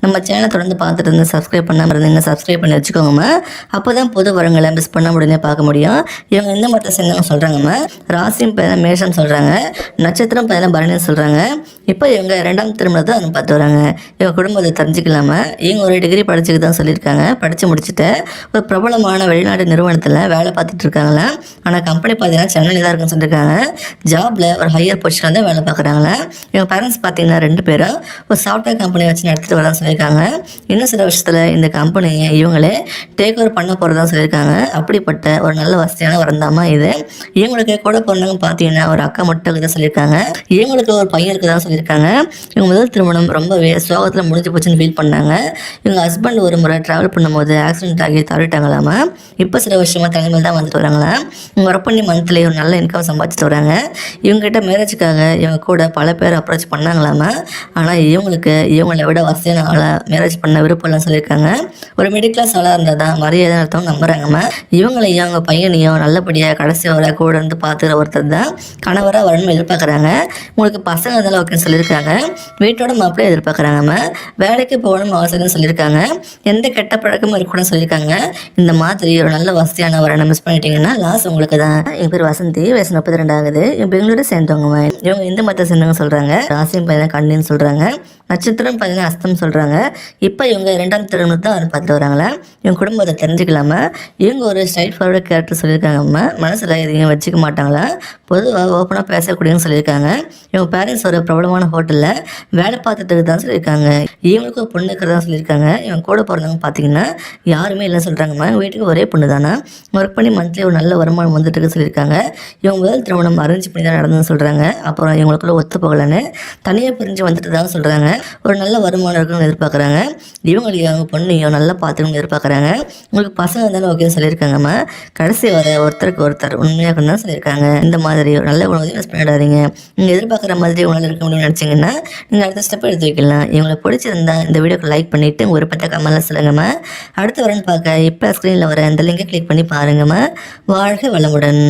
நம்ம சேனலை தொடர்ந்து பார்த்துட்டு இருந்து சப்ஸ்கிரைப் பண்ணாமல் இருந்தீங்க, சப்ஸ்கிரைப் பண்ணி வச்சுக்கோங்கம்மா. அப்போ தான் புது வரங்களை மிஸ் பண்ண உடனே பார்க்க முடியும். இவங்க எந்த மதத்தை சேர்ந்தவங்க சொல்கிறாங்கம்மா. ராசியும் பேர மேஷம் சொல்கிறாங்க, நட்சத்திரம் பேர பரணின்னு சொல்கிறாங்க. இப்போ இவங்க 2ஆம் திருமணத்தை அவங்க பார்த்து வராங்க. இவங்க குடும்பத்தை தெரிஞ்சுக்கலாமா. இவங்க ஒரு டிகிரி படிச்சுக்கு தான் சொல்லியிருக்காங்க. படித்து முடிச்சுட்டு ஒரு பிரபலமான வெளிநாட்டு நிறுவனத்தில் வேலை பார்த்துட்டு இருக்காங்களா. ஆனால் கம்பெனி பார்த்தீங்கன்னா சென்னையில் தான் இருக்குன்னு சொல்லியிருக்காங்க. ஜாபில் ஒரு ஹையர் பொசிஷனில் தான் வேலை பார்க்குறாங்களா. இவங்க பேரண்ட்ஸ் பார்த்தீங்கன்னா 2 பேரும் ஒரு சாஃப்ட்வேர் கம்பெனி வச்சு நடத்திட்டு வரதான் சொல்லியிருக்காங்க. இன்னும் சில வருஷத்தில் இந்த கம்பெனியை இவங்களே டேக் ஓவர் பண்ண போகிறதா சொல்லியிருக்காங்க. அப்படிப்பட்ட ஒரு நல்ல வசதியான வரந்தாமா இது. இவங்களுக்கு கூட பிறந்தவங்க பார்த்தீங்கன்னா ஒரு அக்கா மட்டும் இருக்குதான் சொல்லியிருக்காங்க. இவங்களுக்கு ஒரு பையன் இருக்குதான் சொல்லியிருக்காங்க. இவங்க முதல் திருமணம் ரொம்பவே சோகத்தில் முடிஞ்சு போச்சுன்னு ஃபீல் பண்ணாங்க. இவங்க ஹஸ்பண்ட் ஒரு முறை ட்ராவல் பண்ணும்போது ஆக்சிடென்ட் ஆகி தவறிட்டாங்களாமா. இப்போ சில வருஷமாக தலைமையில் தான் வந்துட்டு வராங்களா. இவங்க ஒர்க் பண்ணி மந்த்லேயே ஒரு நல்ல இன்கம் சம்பாதிச்சுட்டு வராங்க. இவங்ககிட்ட மேரேஜுக்காக இவங்க கூட பல பேர் அப்ரோச் பண்ணாங்களாமா. ஆனால் இவங்களை விட வசதியான ஆளை மேரேஜ் பண்ண விருப்பம்லாம் சொல்லியிருக்காங்க. ஒரு மிடில் கிளாஸ் ஆளாக இருந்தால் தான் மரியாதை நடத்தவங்க நம்புறாங்கம்மா. இவங்களையும் அவங்க பையனையும் நல்லபடியாக கடைசி வர கூட இருந்து பார்த்துக்கிற ஒருத்தர் தான் கணவராக வரணும்னு எதிர்பார்க்குறாங்க. உங்களுக்கு பசங்க இருந்தாலும் ஓகேன்னு சொல்லியிருக்காங்க. வீட்டோட மாப்பிள்ளையை எதிர்பார்க்குறாங்கம்மா. வேலைக்கு போகணும்னு அவசரம் சொல்லியிருக்காங்க. எந்த கெட்ட பழக்கமும் இருக்கணும்னு சொல்லியிருக்காங்க. இந்த மாதிரி ஒரு நல்ல வசதியான வரனை மிஸ் பண்ணிட்டீங்கன்னா லாஸ் உங்களுக்கு தான். என் பேர் வசந்தி, வயசு 32 ஆகுது. இவங்க பெங்களூரு சேர்ந்தவங்க. இவங்க இந்து மதத்தை சேர்ந்தவங்க சொல்கிறாங்க. ராசியும் பையன் கண்ணின்னு சொல்கிறாங்க, நட்சத்திரம் பார்த்தீங்கன்னா அஸ்தம் சொல்கிறாங்க. இப்போ இவங்க 2ஆம் திருமணத்தை அவர் பார்த்துட்டு வராங்களா. இவங்க குடும்பத்தை தெரிஞ்சுக்கலாமா. இவங்க ஒரு ஸ்ட்ரைட் ஃபார்வர்டு கேரக்டர் சொல்லியிருக்காங்கம்மா. மனசில் எதையும் வச்சுக்க மாட்டாங்களா. பொதுவாக ஓப்பனாக பேசக்கூடியன்னு சொல்லியிருக்காங்க. இவங்க பேரண்ட்ஸ் ஒரு பிரபலமான ஹோட்டலில் வேலை பார்த்துட்டு தான் சொல்லியிருக்காங்க. இவங்களுக்கு ஒரு பொண்ணு இருக்கிறதா சொல்லியிருக்காங்க. இவங்க கூட பிறந்தவங்க பார்த்தீங்கன்னா யாருமே இல்லைன்னு சொல்கிறாங்கம்மா. இவங்க வீட்டுக்கு ஒரே பொண்ணு தானே. ஒர்க் பண்ணி மந்த்லி ஒரு நல்ல வருமானம் வந்துட்டு சொல்லியிருக்காங்க. இவங்க முதல் திருமணம் அரேஞ்ச் பண்ணி தான் நடந்ததுன்னு சொல்கிறாங்க. அப்புறம் இவங்களுக்குள்ள ஒத்து போகலன்னு தனியாக பிரிஞ்சு வந்துட்டு தான் சொல்கிறாங்க. ஒரு நல்ல வருமானம் இருக்குன்னு எதிர்பார்க்குறாங்க. இவங்களையும் அவங்க பொண்ணையும் நல்லா பார்த்துக்கணும்னு எதிர்பார்க்குறாங்க. உங்களுக்கு பசங்க இருந்தாலும் ஓகேன்னு சொல்லியிருக்காங்கம்மா. கடைசி வர ஒருத்தருக்கு ஒருத்தர் உண்மையாக தான் சொல்லியிருக்காங்க. இந்த மாதிரி ஒரு நல்ல உணவு மிஸ் பண்ணிடாதீங்க. நீங்கள் எதிர்பார்க்குற மாதிரி உங்களால் இருக்க முடியும்னு நினச்சிங்கன்னா நீங்கள் அடுத்த ஸ்டெப் எடுத்து வைக்கலாம். இவங்களை பிடிச்சிருந்தா இந்த வீடியோக்கு லைக் பண்ணிவிட்டு ஒரு பட்ட கமெண்ட்லாம் சொல்லுங்கம்மா. அடுத்து வரேன்னு பார்க்க இப்போ ஸ்க்ரீனில் வர இந்த லிங்கை கிளிக் பண்ணி பாருங்கம்மா. வாழ்க வளமுடன்.